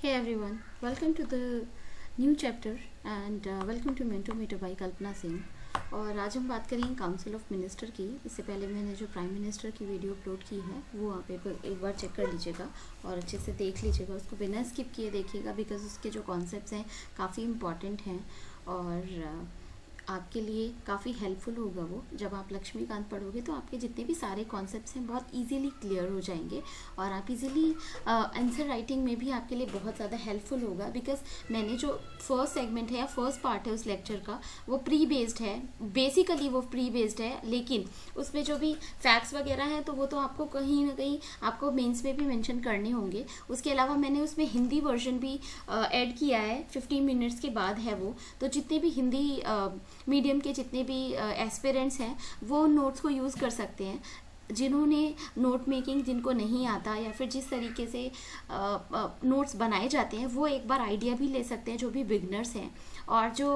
Hey everyone, welcome to the new chapter and welcome to Mentor Meter by कल्पना सिंह। और आज हम बात करेंगे काउंसिल ऑफ मिनिस्टर की। इससे पहले मैंने जो प्राइम मिनिस्टर की वीडियो अपलोड की है वो आप एक बार चेक कर लीजिएगा और अच्छे से देख लीजिएगा, उसको बिना स्किप किए देखिएगा बिकॉज उसके जो कॉन्सेप्ट्स हैं काफ़ी इम्पॉर्टेंट हैं और आपके लिए काफ़ी हेल्पफुल होगा। वो जब आप लक्ष्मीकांत पढ़ोगे तो आपके जितने भी सारे कॉन्सेप्ट्स हैं बहुत इजीली क्लियर हो जाएंगे और आप इजीली आंसर राइटिंग में भी आपके लिए बहुत ज़्यादा हेल्पफुल होगा बिकॉज मैंने जो फर्स्ट सेगमेंट है या फर्स्ट पार्ट है उस लेक्चर का वो प्री बेस्ड है, बेसिकली वो प्री बेस्ड है, लेकिन उसमें जो भी फैक्ट्स वगैरह हैं तो वो तो आपको कहीं ना कहीं आपको मेंस में भी मेंशन करने होंगे। उसके अलावा मैंने उसमें हिंदी वर्जन भी ऐड किया है, 15 मिनट्स के बाद है वो। तो जितने भी हिंदी मीडियम के जितने भी एस्पिरेंट्स हैं वो नोट्स को यूज़ कर सकते हैं। जिन्होंने नोट मेकिंग जिनको नहीं आता या फिर जिस तरीके से नोट्स बनाए जाते हैं वो एक बार आइडिया भी ले सकते हैं, जो भी बिगनर्स हैं और जो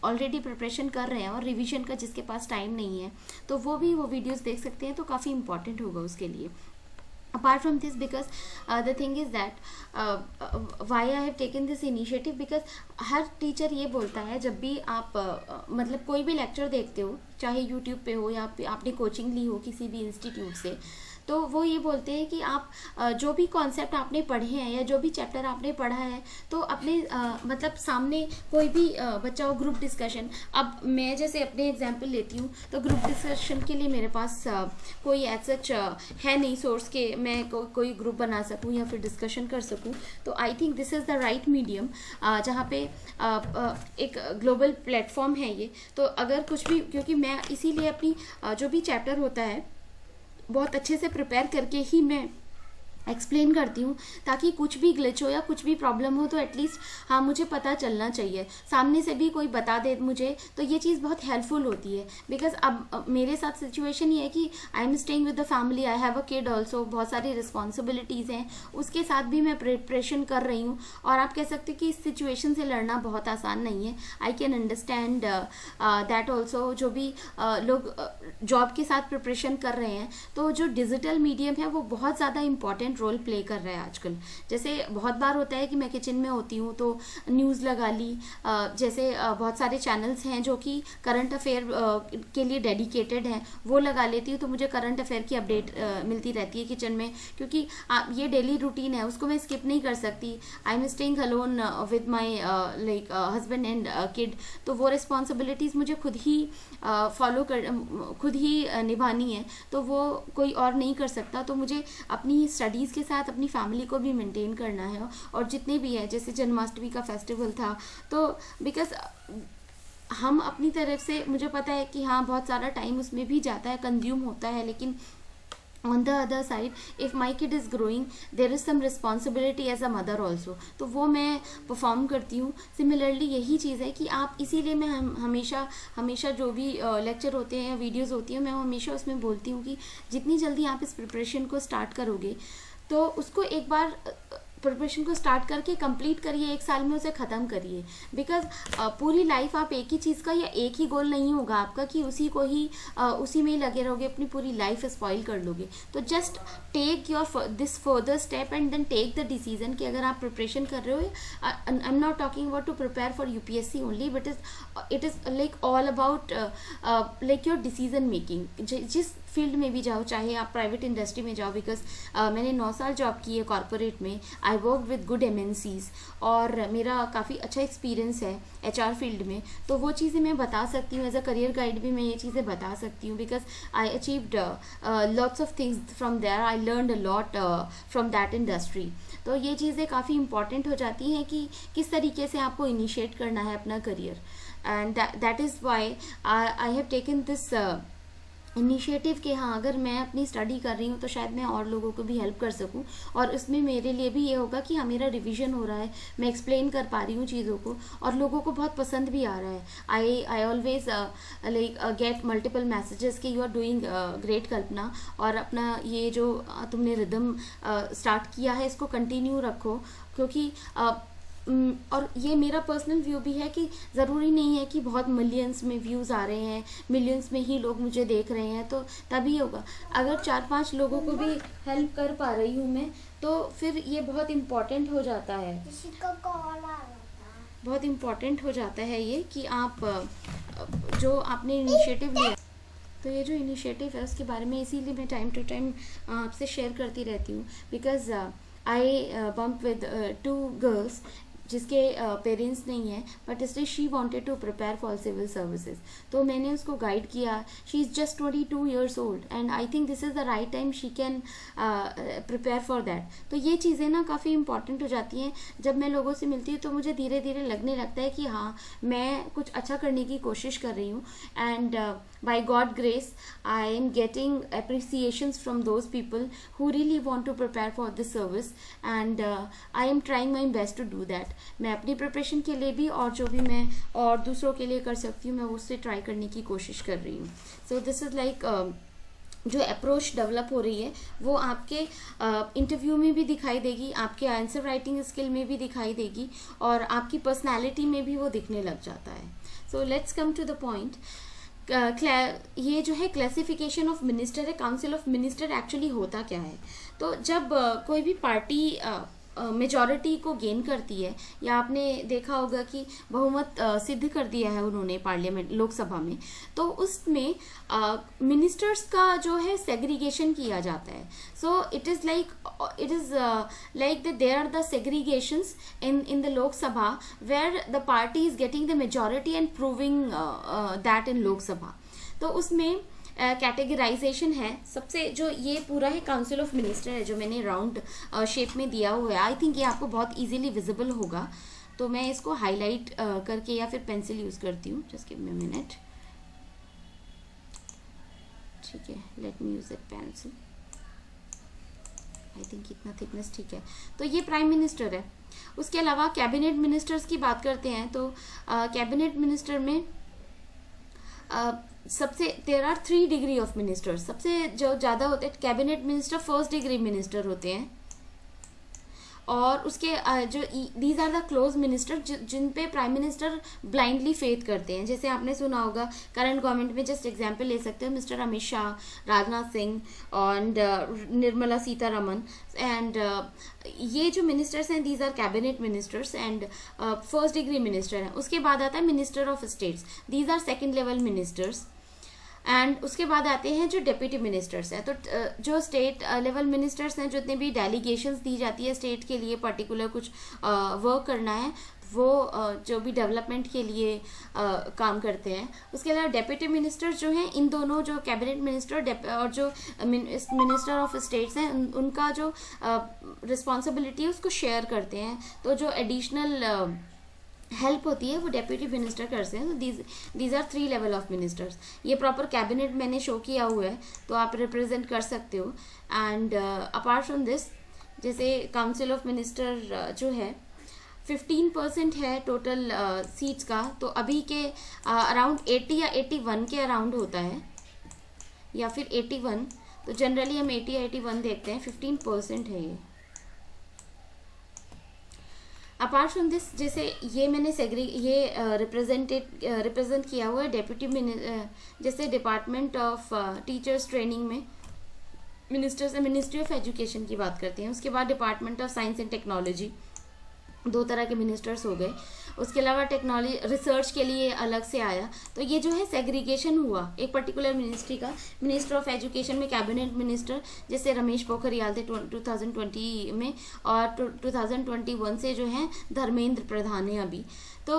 ऑलरेडी प्रिपरेशन कर रहे हैं और रिवीजन का जिसके पास टाइम नहीं है तो वो भी वो वीडियोस देख सकते हैं। तो काफ़ी इंपॉर्टेंट होगा उसके लिए। Apart from this, because the thing is that why I have taken this initiative, because her teacher ये बोलता है जब भी आप मतलब कोई भी लेक्चर देखते हो, चाहे YouTube पे हो या आपने कोचिंग ली हो किसी भी इंस्टीट्यूट से, तो वो ये बोलते हैं कि आप जो भी कॉन्सेप्ट आपने पढ़े हैं या जो भी चैप्टर आपने पढ़ा है तो अपने मतलब सामने कोई भी बच्चा हो ग्रुप डिस्कशन। अब मैं जैसे अपने एग्जांपल लेती हूँ तो ग्रुप डिस्कशन के लिए मेरे पास कोई एज सच है नहीं सोर्स के मैं कोई ग्रुप बना सकूँ या फिर डिस्कशन कर सकूँ। तो आई think this is the right medium जहाँ पे एक ग्लोबल प्लेटफॉर्म है ये। तो अगर कुछ भी, क्योंकि मैं इसीलिए अपनी जो भी चैप्टर होता है बहुत अच्छे से प्रिपेयर करके ही मैं एक्सप्लेन करती हूँ, ताकि कुछ भी ग्लिच हो या कुछ भी प्रॉब्लम हो तो एटलीस्ट हाँ मुझे पता चलना चाहिए, सामने से भी कोई बता दे मुझे तो ये चीज़ बहुत हेल्पफुल होती है। बिकॉज अब मेरे साथ सिचुएशन ये है कि I am staying with the family, I have a kid also, बहुत सारी रिस्पॉन्सिबिलिटीज़ हैं, उसके साथ भी मैं प्रिपरेशन कर रही हूँ। और आप कह सकते हैं कि इस सिचुएशन से लड़ना बहुत आसान नहीं है। I can understand that also. जो भी लोग जॉब के साथ प्रिपरेशन कर रहे हैं तो जो डिजिटल मीडियम है वो बहुत ज़्यादा इंपॉर्टेंट रोल प्ले कर रहा है आजकल। जैसे बहुत बार होता है कि मैं किचन में होती हूँ तो न्यूज़ लगा ली, जैसे बहुत सारे चैनल्स हैं जो कि करंट अफेयर के लिए डेडिकेटेड हैं, वो लगा लेती हूँ तो मुझे करंट अफेयर की अपडेट मिलती रहती है किचन में, क्योंकि ये डेली रूटीन है, उसको मैं स्किप नहीं कर सकती। I am staying alone with my like husband and kid, तो वो रिस्पॉन्सिबिलिटीज़ मुझे खुद ही खुद ही निभानी है, तो वो कोई और नहीं कर सकता। तो मुझे अपनी स्टडीज़ के साथ अपनी फैमिली को भी मेंटेन करना है। और जितने भी है, जैसे जन्माष्टमी का फेस्टिवल था तो बिकॉज हम अपनी तरफ से, मुझे पता है कि हाँ बहुत सारा टाइम उसमें भी जाता है, कंज्यूम होता है, लेकिन on the other side if my kid is growing there is some responsibility as a mother also, तो वो मैं परफॉर्म करती हूँ। सिमिलरली यही चीज़ है कि आप, इसीलिए मैं हमेशा जो भी लेक्चर होते हैं या वीडियोज़ होती हैं मैं हमेशा उसमें बोलती हूँ कि जितनी जल्दी आप इस प्रिपरेशन को स्टार्ट करोगे तो उसको एक बार प्रिपरेशन को स्टार्ट करके कंप्लीट करिए, 1 साल में उसे ख़त्म करिए। बिकॉज पूरी लाइफ आप एक ही चीज़ का या एक ही गोल नहीं होगा आपका कि उसी में ही लगे रहोगे, अपनी पूरी लाइफ स्पॉइल कर लोगे। तो just take your this further step and then take the decision कि अगर आप प्रिपरेशन कर रहे हो, I am not talking about to prepare for UPSC only, but it is like all about like your decision making. जिस field में भी जाओ, चाहे आप प्राइवेट इंडस्ट्री में जाओ, बिकॉज मैंने 9 साल जॉब की है कॉर्पोरेट में, I work with good MNCs और मेरा काफ़ी अच्छा एक्सपीरियंस है एचआर फील्ड में। तो वो चीज़ें मैं बता सकती हूँ, एज अ करियर गाइड भी मैं ये चीज़ें बता सकती हूँ, because I achieved lots of things from there, I learned a lot from that industry. तो ये चीज़ें काफ़ी इंपॉर्टेंट हो जाती हैं कि किस तरीके से आपको इनिशिएट करना है अपना career. And that is why I have taken this initiative कि हाँ अगर मैं अपनी स्टडी कर रही हूँ तो शायद मैं और लोगों को भी हेल्प कर सकूँ, और उसमें मेरे लिए भी ये होगा कि हाँ मेरा रिवीजन हो रहा है, मैं एक्सप्लेन कर पा रही हूँ चीज़ों को और लोगों को बहुत पसंद भी आ रहा है। I always like get multiple messages कि यू आर डूइंग ग्रेट कल्पना, और अपना ये जो तुमने रिदम स्टार्ट किया है इसको कंटिन्यू रखो, क्योंकि और ये मेरा पर्सनल व्यू भी है कि ज़रूरी नहीं है कि बहुत मिलियंस में व्यूज़ आ रहे हैं, मिलियंस में ही लोग मुझे देख रहे हैं तो तभी होगा। अगर 4-5 लोगों को भी हेल्प कर पा रही हूँ मैं, तो फिर ये बहुत इम्पॉर्टेंट हो जाता है, किसी का कॉल आ रहा था। बहुत इम्पॉर्टेंट हो जाता है ये कि आप जो आपने इनिशिएटिव लिया, तो ये जो इनिशिएटिव है उसके बारे में इसीलिए मैं टाइम टू टाइम आपसे शेयर करती रहती हूँ। Because I bump with 2 girls जिसके पेरेंट्स नहीं है, but still she wanted to prepare for civil services, तो मैंने उसको गाइड किया। She is just 22 years old and I think this is the right time she can prepare for that. तो ये चीज़ें ना काफ़ी इंपॉर्टेंट हो जाती हैं। जब मैं लोगों से मिलती हूँ तो मुझे धीरे धीरे लगने लगता है कि हाँ, मैं कुछ अच्छा करने की कोशिश कर रही हूँ, and by God grace I am getting appreciations from those people who really want to prepare for this service, and I am trying my best to do that। मैं अपनी प्रिपरेशन के लिए भी और जो भी मैं और दूसरों के लिए कर सकती हूँ मैं उससे ट्राई करने की कोशिश कर रही हूँ। सो दिस इज़ लाइक जो अप्रोच डेवलप हो रही है वो आपके इंटरव्यू में भी दिखाई देगी, आपके आंसर राइटिंग स्किल में भी दिखाई देगी, और आपकी पर्सनैलिटी में भी वो दिखने लग जाता है। So let's come to the point. ये जो है क्लासिफिकेशन ऑफ मिनिस्टर है, काउंसिल ऑफ मिनिस्टर एक्चुअली होता क्या है। तो जब कोई भी पार्टी मेजॉरिटी को गेन करती है, या आपने देखा होगा कि बहुमत सिद्ध कर दिया है उन्होंने पार्लियामेंट लोकसभा में, तो उसमें मिनिस्टर्स का जो है सेग्रीगेशन किया जाता है। So it is like that there are the segregations in the Lok Sabha where the party is getting the majority and proving that in Lok Sabha. तो उसमें कैटेगराइजेशन है सबसे, जो ये पूरा है काउंसिल ऑफ मिनिस्टर है जो मैंने राउंड शेप में दिया हुआ है। आई थिंक ये आपको बहुत इजीली विजिबल होगा, तो मैं इसको हाईलाइट करके या फिर पेंसिल यूज़ करती हूँ। Just give me a minute, ठीक है, let me use it pencil. I think इतना थिकनेस ठीक है। तो ये प्राइम मिनिस्टर है। उसके अलावा कैबिनेट मिनिस्टर्स की बात करते हैं तो कैबिनेट मिनिस्टर में सबसे there are 3 degree of ministers. सबसे जो ज़्यादा होते हैं cabinet minister 1st degree minister होते हैं, और उसके जो these are the close minister जिन पे प्राइम मिनिस्टर ब्लाइंडली फेथ करते हैं। जैसे आपने सुना होगा करंट गवर्नमेंट में, जस्ट एग्जांपल ले सकते हैं mister Amit Shah, Rajnath Singh and Nirmala Sitharaman, and ये जो मिनिस्टर्स हैं these are cabinet ministers and 1st degree minister हैं। उसके बाद आता है minister of states, these are 2nd level ministers, and उसके बाद आते हैं जो डिप्टी मिनिस्टर्स हैं। तो जो स्टेट लेवल मिनिस्टर्स हैं, जितने भी डेलीगेशंस दी जाती है स्टेट के लिए पर्टिकुलर कुछ वर्क करना है, वो जो भी डेवलपमेंट के लिए काम करते हैं। उसके अलावा डेप्यूटी मिनिस्टर्स जो हैं, इन दोनों जो कैबिनेट मिनिस्टर और जो मिनिस्टर ऑफ स्टेट्स हैं उनका जो रिस्पॉन्सिबिलिटी है उसको शेयर करते हैं। तो जो एडिशनल हेल्प होती है वो डेप्यूटी मिनिस्टर करते हैं। तो these are 3 level of ministers. ये प्रॉपर कैबिनेट मैंने शो किया हुआ है, तो आप रिप्रेजेंट कर सकते हो। एंड अपार्ट फ्रॉम दिस, जैसे काउंसिल ऑफ मिनिस्टर जो है 15% है टोटल सीट्स का, तो अभी के अराउंड 80 या 81 के अराउंड होता है, या फिर 81। तो जनरली हम 80 या 81 देखते हैं, 15% है ये। अपार्ट फ्रॉम दिस, जैसे ये मैंने रिप्रेजेंट किया हुआ है डेप्यूटी जैसे डिपार्टमेंट ऑफ टीचर्स ट्रेनिंग में मिनिस्टर्स, मिनिस्ट्री ऑफ एजुकेशन की बात करते हैं। उसके बाद department of science and technology, 2 तरह के मिनिस्टर्स हो गए। उसके अलावा टेक्नोलॉजी रिसर्च के लिए अलग से आया। तो ये जो है सेग्रीगेशन हुआ एक पर्टिकुलर मिनिस्ट्री का। मिनिस्टर ऑफ एजुकेशन में कैबिनेट मिनिस्टर जैसे रमेश पोखरियाल थे 2020 में, और 2021 से जो है धर्मेंद्र प्रधान है अभी। तो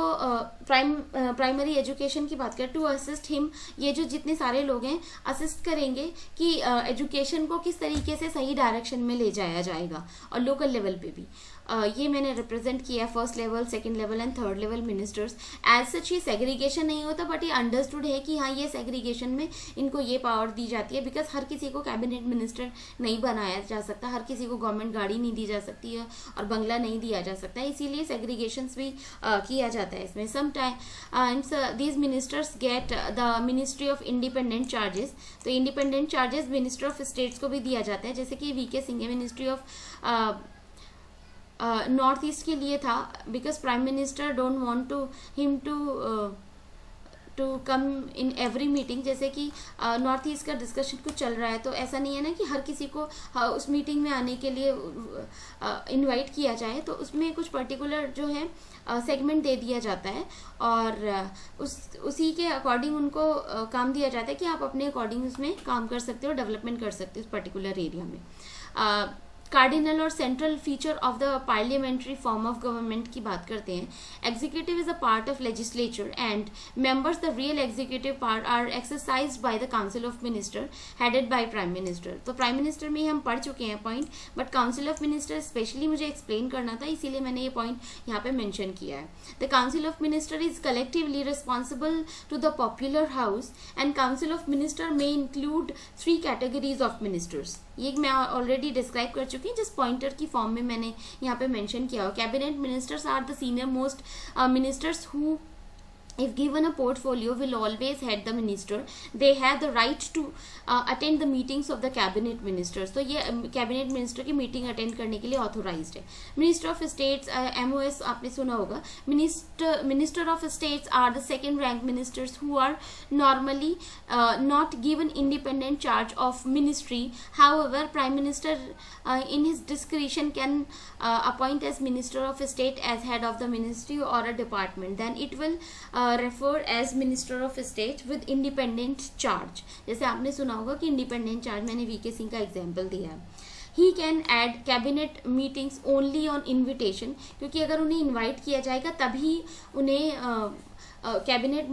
प्राइमरी एजुकेशन की बात करें, टू असिस्ट हिम, ये जो जितने सारे लोग हैं असिस्ट करेंगे कि एजुकेशन को किस तरीके से सही डायरेक्शन में ले जाया जाएगा, और लोकल लेवल पे भी ये मैंने रिप्रेजेंट किया 1st level, 2nd level and 3rd level ministers. As such ये सेग्रीगेशन नहीं होता, बट ये अंडरस्टूड है कि हाँ ये सेग्रीगेशन में इनको ये पावर दी जाती है, बिकॉज हर किसी को कैबिनेट मिनिस्टर नहीं बनाया जा सकता, हर किसी को गवर्नमेंट गाड़ी नहीं दी जा सकती है और बंगला नहीं दिया जा सकता है, इसीलिए सेग्रीगेशंस भी किया जाता है इसमें। Sometimes these ministers get the ministry of independent charges. तो independent charges minister of states को भी दिया जाता है, जैसे कि वीके सिंह है, मिनिस्ट्री ऑफ नॉर्थ ईस्ट के लिए था, because prime minister don't want to him to come in every meeting. जैसे कि नॉर्थ ईस्ट का डिस्कशन कुछ चल रहा है, तो ऐसा नहीं है ना कि हर किसी को उस मीटिंग में आने के लिए इनवाइट किया जाए, तो उसमें कुछ पर्टिकुलर जो है सेगमेंट दे दिया जाता है, और उसी के अकॉर्डिंग उनको काम दिया जाता है कि आप अपने अकॉर्डिंग उसमें काम कर सकते हो, डेवलपमेंट कर सकते हो उस पर्टिकुलर एरिया में। कार्डिनल और central feature of the parliamentary form of government की बात करते हैं। Executive is a part of legislature and members the real executive part are exercised by the council of minister headed by prime minister. तो prime minister में हम पढ़ चुके हैं point, but council of minister specially मुझे explain करना था, इसीलिए मैंने ये पॉइंट यहाँ पे मेंशन किया है। The council of minister is collectively responsible to the popular house and council of minister में इंक्लूड 3 कैटेगरीज ऑफ मिनिस्टर्स। ये मैं ऑलरेडी डिस्क्राइब कर चुकी हूँ, जिस पॉइंटर की फॉर्म में मैंने यहाँ पे मेंशन किया हो। Cabinet ministers are the senior most ministers who if given a portfolio will always head the minister. They have the right to attend the meetings of the cabinet ministers. तो ये cabinet minister की meeting attend करने के लिए authorised है। Minister of states MOS आपने सुना होगा। Minister of states are the second rank ministers who are normally not given independent charge of ministry. However, prime minister in his discretion can appoint as minister of state as head of the ministry or a department. Then it will refer as minister of state with independent charge. जैसे आपने सुना होगा कि independent charge, मैंने VK Singh का example दिया है। He can add cabinet meetings only on invitation, क्योंकि अगर उन्हें इन्वाइट किया जाएगा तभी उन्हें कैबिनेट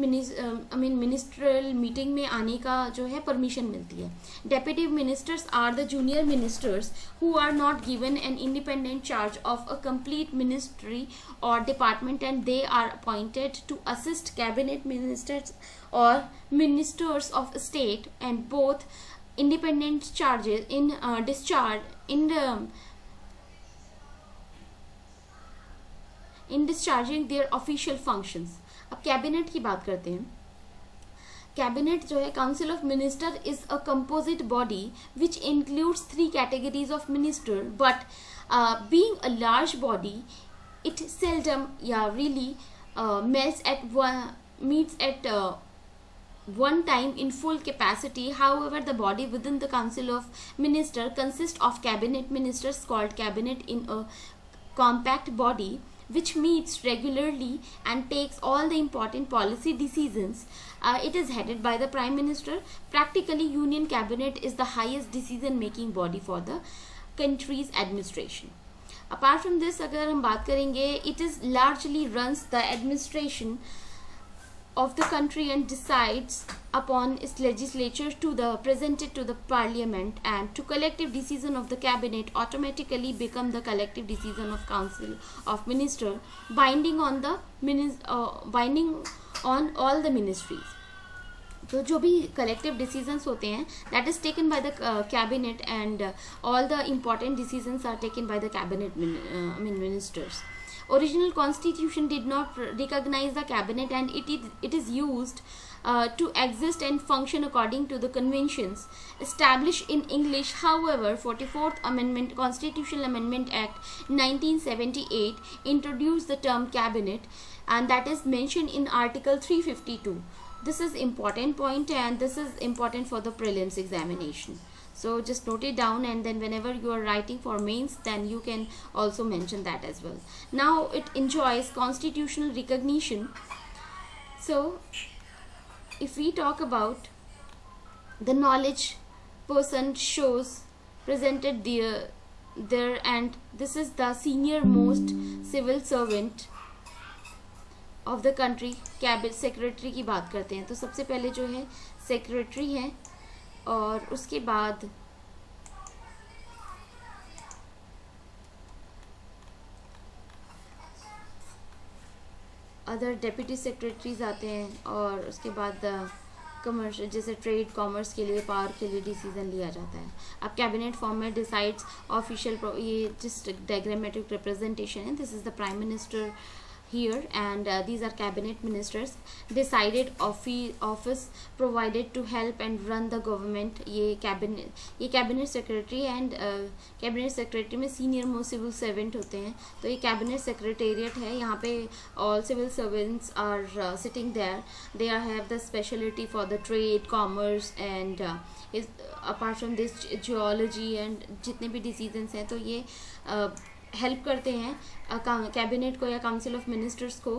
मिनिस्ट्रियल मीटिंग में आने का जो है परमिशन मिलती है। Deputy ministers are the junior ministers who are not given an independent charge of a complete ministry और department and they are appointed to assist cabinet ministers और ministers of state and both independent charges in discharging their official functions. अब cabinet की बात करते हैं। Cabinet जो है, council of minister is a composite body which includes 3 categories of minister, but being a large body it seldom really meets at one time in full capacity. However, the body within the council of minister consists of cabinet ministers called cabinet in a compact body which meets regularly and takes all the important policy decisions. It is headed by the prime minister. Practically, union cabinet is the highest decision making body for the country's administration. Apart from this, अगर हम बात करेंगे, it is largely runs the administration of the country and decides upon its legislature to the presented to the parliament, and to collective decision of the cabinet automatically become the collective decision of council of minister, binding on all the ministries. तो जो भी collective decisions होते हैं, that is taken by the cabinet and all the important decisions are taken by the cabinet ministers. Original constitution did not recognize the cabinet, and it is used to exist and function according to the conventions established in English. However, 44th Amendment, Constitutional Amendment Act 1978 introduced the term cabinet, and that is mentioned in Article 352. This is important point, and this is important for the prelims examination. So just note it down, and then whenever you are writing for mains, then you can also mention that as well. Now it enjoys constitutional recognition. So if we talk about the knowledge person shows presented there, and this is the senior most civil servant of the country. Cabinet secretary की बात करते हैं, तो सबसे पहले जो है secretary है, और उसके बाद अदर डेप्यूटी सेक्रेटरीज आते हैं, और उसके बाद कमर्शियल, जैसे ट्रेड कॉमर्स के लिए, पावर के लिए डिसीजन लिया जाता है. अब कैबिनेट फॉर्म में डिसाइड्स ऑफिशियल, ये जस्ट डायग्रामेटिक रिप्रेजेंटेशन है. This is the prime minister. here, and these are cabinet ministers. Decided office provided to help and run the government. ये cabinet secretary and cabinet secretary में senior most civil servant होते हैं, तो ये cabinet secretariat है. यहाँ पे all civil servants are sitting there. They have the specialty for the trade, commerce and apart from this geology and जितने भी decisions हैं, तो ये हेल्प करते हैं कैबिनेट को या काउंसिल ऑफ मिनिस्टर्स को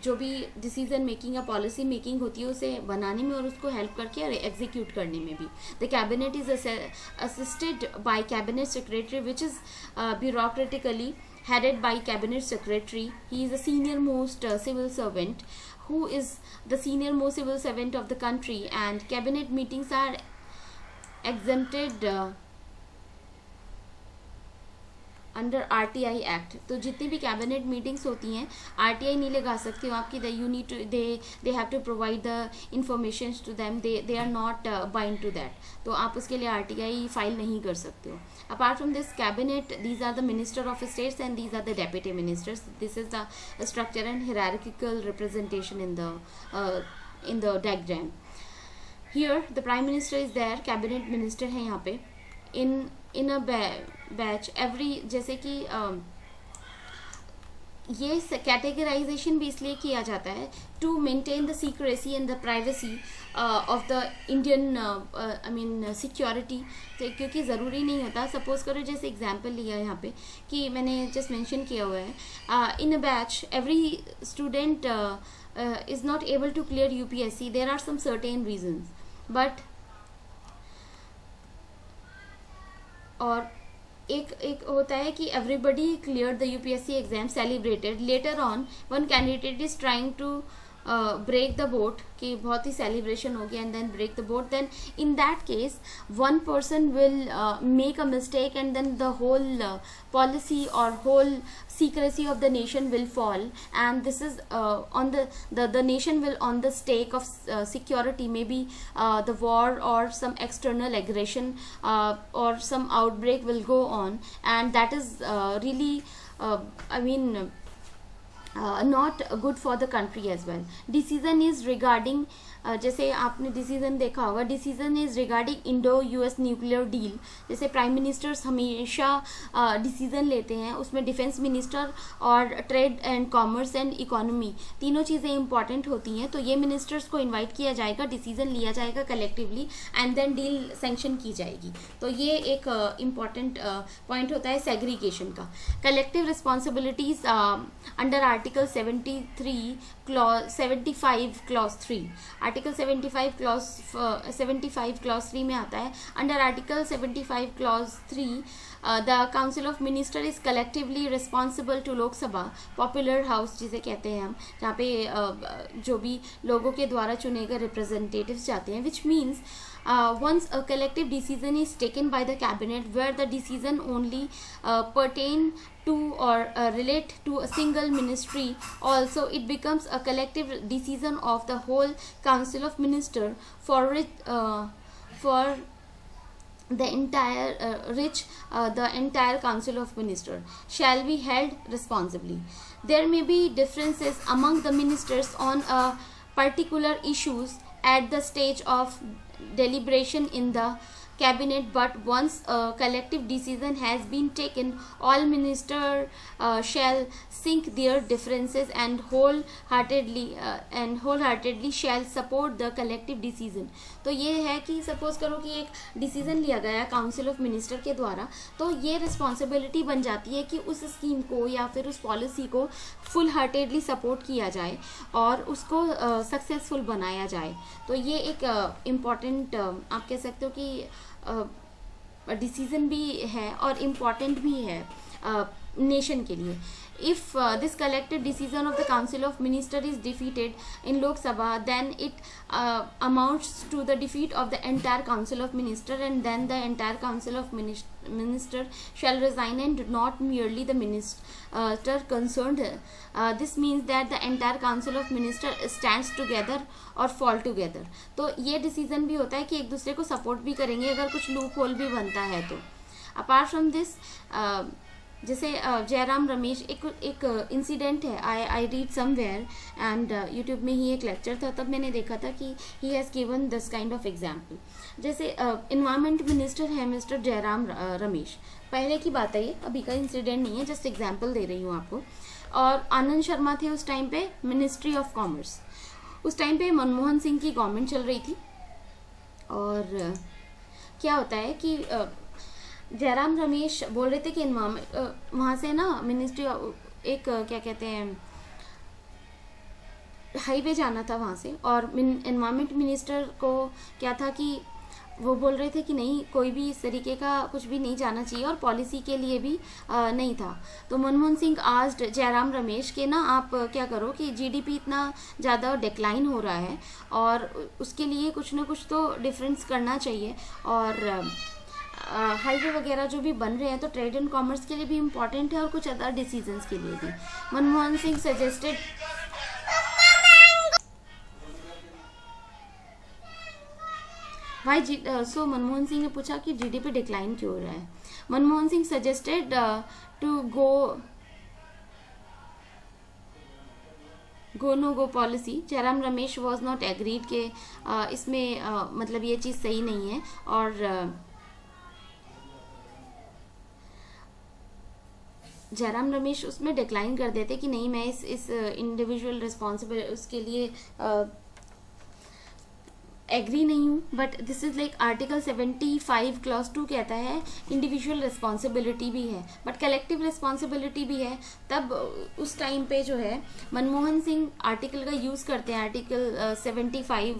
जो भी डिसीजन मेकिंग या पॉलिसी मेकिंग होती है उसे बनाने में और उसको हेल्प करके और एग्जीक्यूट करने में भी. The cabinet is assisted by cabinet secretary which is bureaucratically headed by cabinet secretary. He is the senior most civil servant who is the senior most civil servant of the country, and cabinet meetings are exempted under RTI act. तो जितनी भी cabinet meetings होती हैं RTI नहीं लगा सकती हो आपकी. You need to they have to provide the information to them. They are not bind to that. तो आप उसके लिए RTI फाइल नहीं कर सकते हो. Apart from this cabinet, these are the minister of states and these are the deputy ministers. This is the structure and hierarchical representation in the diagram. Here the prime minister is there. Cabinet minister है यहाँ पे. इन a batch every, जैसे कि ये categorisation भी इसलिए किया जाता है to maintain the secrecy and the privacy of the Indian I mean security. क्योंकि ज़रूरी नहीं होता. सपोज करो जैसे एग्जांपल लिया यहाँ पे कि मैंने जस्ट मेंशन किया हुआ है in a batch every student is not able to clear UPSC. There are some certain reasons, but और एक होता है कि everybody clear the UPSC exam celebrated. Later on one candidate is trying to break the boat, कि बहुत ही celebration हो गया and then break the boat. Then in that case one person will make a mistake and then the whole policy or whole secrecy of the nation will fall, and this is on the nation will on the stake of security, maybe the war or some external aggression or some outbreak will go on, and that is really I mean not good for the country as well. Decision is regarding जैसे आपने decision देखा होगा, decision is regarding Indo US nuclear deal. जैसे prime ministers हमेशा decision लेते हैं, उसमें defence minister और trade and commerce and economy तीनों चीज़ें इंपॉर्टेंट होती हैं. तो ये मिनिस्टर्स को इनवाइट किया जाएगा, डिसीजन लिया जाएगा collectively and then deal sanction की जाएगी. तो ये एक इम्पॉर्टेंट पॉइंट होता है सेग्रीगेशन का. Collective responsibilities under article 75 clause 3. Article 75 clause 3 में आता है. Under article 75 clause 3 the council of minister is collectively responsible to Lok Sabha, popular house जिसे कहते हैं हम, जहाँ पे जो भी लोगों के द्वारा चुने गए रिप्रेजेंटेटिव्स जाते हैं. Which means once a collective decision is taken by the cabinet where the decision only pertain to or relate to a single ministry, also it becomes a collective decision of the whole council of minister for the entire council of minister shall be held responsibly. There may be differences among the ministers on a particular issues at the stage of deliberation in the cabinet, but once a collective decision has been taken, all ministers shall sink their differences and wholeheartedly shall support the collective decision. तो ये है कि suppose करो कि एक decision लिया गया council of minister के द्वारा, तो ये रिस्पॉन्सिबिलिटी बन जाती है कि उस स्कीम को या फिर उस पॉलिसी को फुल हार्टेडली सपोर्ट किया जाए और उसको सक्सेसफुल बनाया जाए. तो ये एक इम्पॉर्टेंट आप कह सकते हो कि डिसीजन भी है और इम्पॉर्टेंट भी है नेशन के लिए. If this collective decision of the Council of Ministers is defeated in Lok Sabha, then it amounts to the defeat of the entire Council of Ministers, and then the entire Council of Ministers shall resign, and not merely the minister concerned. This means that the entire Council of Ministers stands together or fall together. तो ये decision भी होता है कि एक दूसरे को support भी करेंगे अगर कुछ लूप होल भी बनता है तो. Apart from this, जैसे जयराम रमेश, एक इंसिडेंट है, I read somewhere and YouTube में ही एक लेक्चर था, तब मैंने देखा था कि he has given this kind of example. जैसे इन्वायरमेंट मिनिस्टर है मिस्टर जयराम रमेश, पहले की बात है ये, अभी का इंसिडेंट नहीं है, जस्ट एग्जाम्पल दे रही हूँ आपको। और आनंद शर्मा थे उस टाइम पे मिनिस्ट्री ऑफ कॉमर्स। उस टाइम पे मनमोहन सिंह की गवर्नमेंट चल रही थी, और क्या होता है कि जयराम रमेश बोल रहे थे कि वहाँ से ना मिनिस्ट्री एक क्या कहते हैं हाईवे जाना था वहाँ से, और एनवायरमेंट मिनिस्टर को क्या था कि वो बोल रहे थे कि नहीं, कोई भी इस तरीके का कुछ भी नहीं जाना चाहिए, और पॉलिसी के लिए भी नहीं था। तो मनमोहन सिंह आस्क्ड जयराम रमेश के ना आप क्या करो कि जीडीपी इतना ज़्यादा डिक्लाइन हो रहा है, और उसके लिए कुछ ना कुछ तो डिफरेंस करना चाहिए, और हाईवे वगैरह जो भी बन रहे हैं तो ट्रेड एंड कॉमर्स के लिए भी इम्पॉर्टेंट है, और कुछ अदर डिसीजंस के लिए भी। मनमोहन सिंह सजेस्टेड भाई सो मनमोहन सिंह ने पूछा कि जीडीपी डिक्लाइन क्यों हो रहा है। Manmohan Singh suggested to go no go policy. Jairam Ramesh was not agreed के इसमें मतलब ये चीज़ सही नहीं है, और जयराम रमेश उसमें डिक्लाइन कर देते कि नहीं, मैं इस इंडिविजुअल रिस्पॉन्सिबल उसके लिए एग्री नहीं हूँ। But this is like article 75 clause 2 कहता है इंडिविजुअल रिस्पॉन्सिबिलिटी भी है बट कलेक्टिव रिस्पॉन्सिबिलिटी भी है। तब उस टाइम पे जो है मनमोहन सिंह आर्टिकल का यूज़ करते हैं, आर्टिकल 75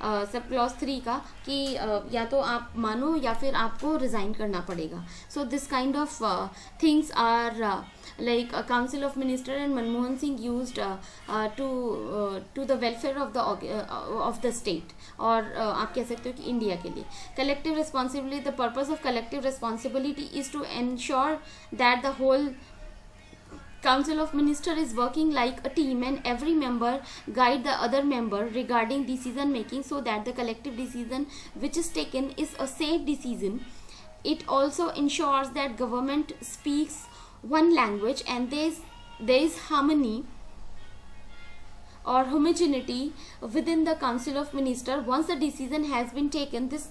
सब क्लॉज 3 का, कि या तो आप मानो या फिर आपको रिज़ाइन करना पड़ेगा। So this kind of things are like a council of minister and Manmohan Singh used to the welfare of the state, और आप कह सकते हो कि इंडिया के लिए। collective responsibility, the purpose of collective responsibility is to ensure that the whole council of minister is working like a team and every member guide the other member regarding decision making so that the collective decision which is taken is a safe decision. It also ensures that government speaks one language and there is harmony or homogeneity within the council of minister. Once the decision has been taken, this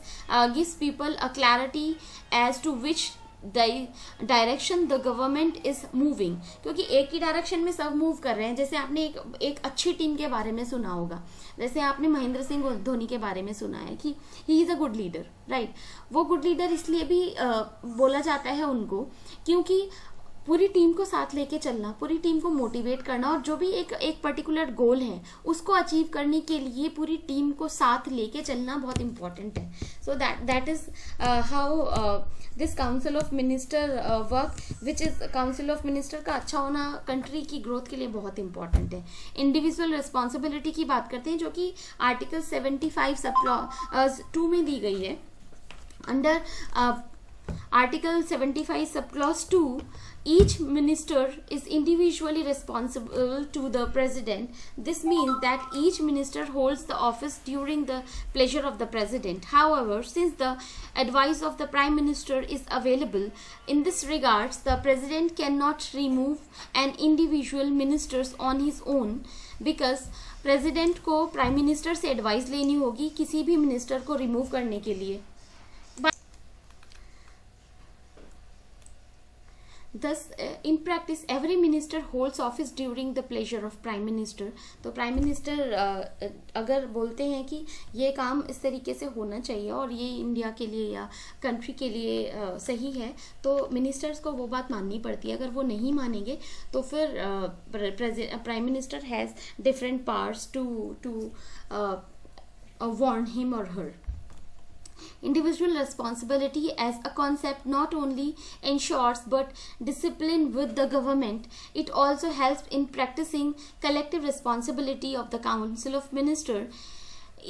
gives people a clarity as to which direction the government is moving, क्योंकि एक ही direction में सब move कर रहे हैं। जैसे आपने एक अच्छी टीम के बारे में सुना होगा, जैसे आपने महेंद्र सिंह धोनी के बारे में सुना है कि he is a good leader, right. वो गुड लीडर इसलिए भी बोला जाता है उनको क्योंकि पूरी टीम को साथ लेके चलना, पूरी टीम को मोटिवेट करना, और जो भी एक पर्टिकुलर गोल है उसको अचीव करने के लिए पूरी टीम को साथ लेके चलना बहुत इंपॉर्टेंट है। So that is how this council of minister work, which is council of minister का अच्छा होना कंट्री की ग्रोथ के लिए बहुत इंपॉर्टेंट है। इंडिविजुअल रिस्पॉन्सिबिलिटी की बात करते हैं जो कि आर्टिकल 75 सब क्लॉज 2 में दी गई है। Under Article 75 subclause 2, each minister is individually responsible to the president. This means that each minister holds the office during the pleasure of the president. However, since the advice of the prime minister is available in this regards, the president cannot remove an individual minister on his own because president को prime minister से advice लेनी होगी किसी भी minister को remove करने के लिए। Thus, in practice, every minister holds office during the pleasure of prime minister. तो प्राइम मिनिस्टर अगर बोलते हैं कि ये काम इस तरीके से होना चाहिए और ये इंडिया के लिए या कंट्री के लिए सही है, तो मिनिस्टर्स को वो बात माननी पड़ती है। अगर वो नहीं मानेंगे तो फिर prime minister has different powers to warn him और her. Individual responsibility as a concept not only ensures but discipline with the government, it also helps in practicing collective responsibility of the Council of Ministers.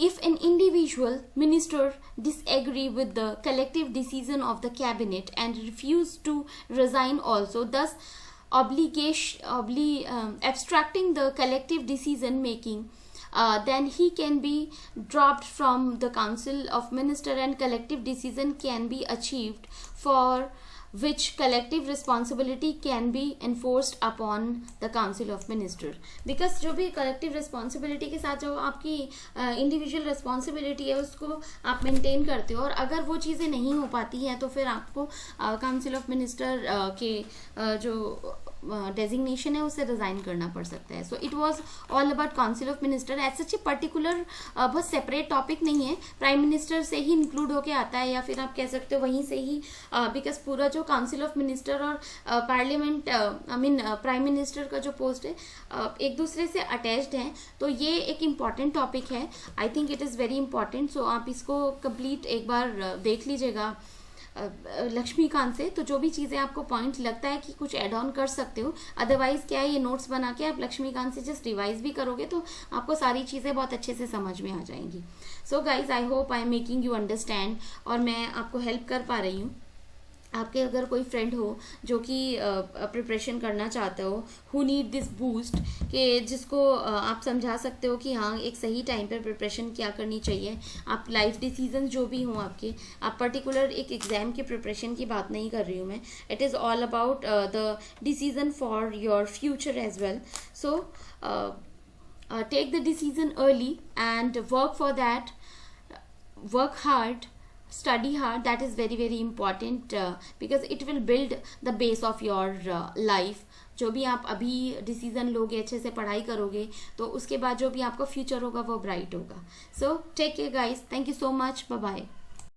If an individual minister disagree with the collective decision of the cabinet and refuse to resign also, thus abstracting the collective decision making, then he can be dropped from the council of minister and collective decision can be achieved for which collective responsibility can be enforced upon the council of minister. because जो भी collective responsibility के साथ जो आपकी individual responsibility है उसको आप maintain करते हो, और अगर वो चीज़ें नहीं हो पाती हैं तो फिर आपको council of minister के जो डेजिग्नेशन है उसे रिजाइन करना पड़ सकता है. So it was all about council of minister. As such a particular बहुत सेपरेट टॉपिक नहीं है, प्राइम मिनिस्टर से ही इंक्लूड होके आता है, या फिर आप कह सकते हो वहीं से ही, बिकॉज पूरा जो काउंसिल ऑफ मिनिस्टर और parliament I mean prime minister का जो पोस्ट है एक दूसरे से अटैच्ड है. तो ये एक इम्पॉर्टेंट टॉपिक है. I think it is very important. So आप इसको कंप्लीट एक बार देख लीजिएगा लक्ष्मीकांत से. तो जो भी चीज़ें आपको पॉइंट लगता है कि कुछ ऐड ऑन कर सकते हो, अदरवाइज क्या है, ये नोट्स बना के आप लक्ष्मीकांत से जस्ट रिवाइज भी करोगे तो आपको सारी चीज़ें बहुत अच्छे से समझ में आ जाएंगी. So guys, I hope I am making you understand, और मैं आपको हेल्प कर पा रही हूँ. आपके अगर कोई फ्रेंड हो जो कि प्रिपरेशन करना चाहते हो, हु नीड दिस बूस्ट, कि जिसको आप समझा सकते हो कि हाँ एक सही टाइम पर प्रिपरेशन क्या करनी चाहिए. आप लाइफ डिसीजन जो भी हों आपके, आप पर्टिकुलर एक एग्ज़ाम की प्रिपरेशन की बात नहीं कर रही हूँ मैं. It is all about the decision for your future as well. So take the decision early and work for that, work hard, study hard. That is very very important because it will build the base of your life. जो भी आप अभी decision लोगे, अच्छे से पढ़ाई करोगे, तो उसके बाद जो भी आपका फ्यूचर होगा वो ब्राइट होगा. So take care guys, thank you so much, bye bye.